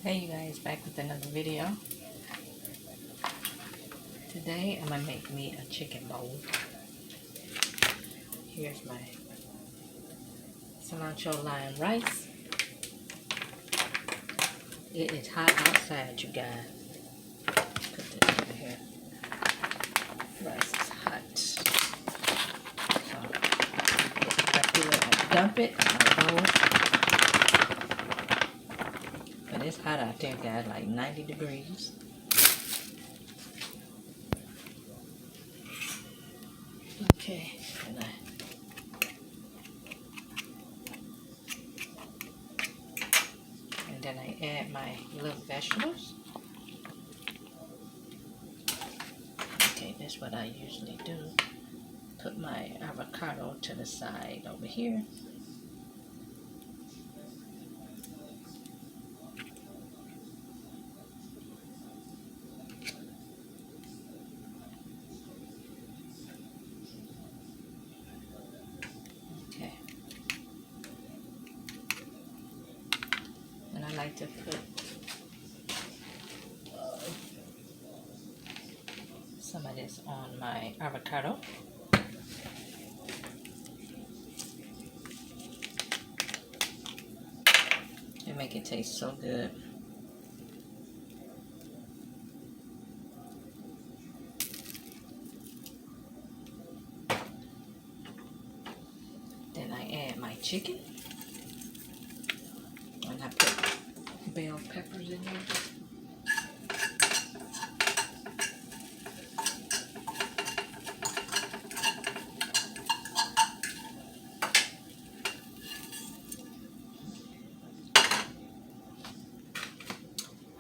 Hey you guys, back with another video. Today I'm gonna make me a chicken bowl. Here's my cilantro lime rice. It is hot outside, you guys. Put this over here. Rice is hot. So I do it, I dump it in my bowl. But it's hot out there, guys, like 90 degrees. Okay, and then I add my little vegetables. Okay, that's what I usually do. Put my avocado to the side over here. Okay. And I like to put some of this on my avocado. It make it taste so good. Then I add my chicken. And I put bell peppers in there.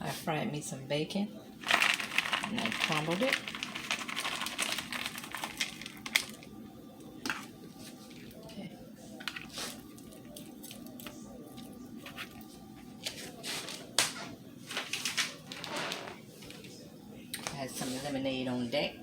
I fried me some bacon and I crumbled it. Okay. I had some lemonade on deck.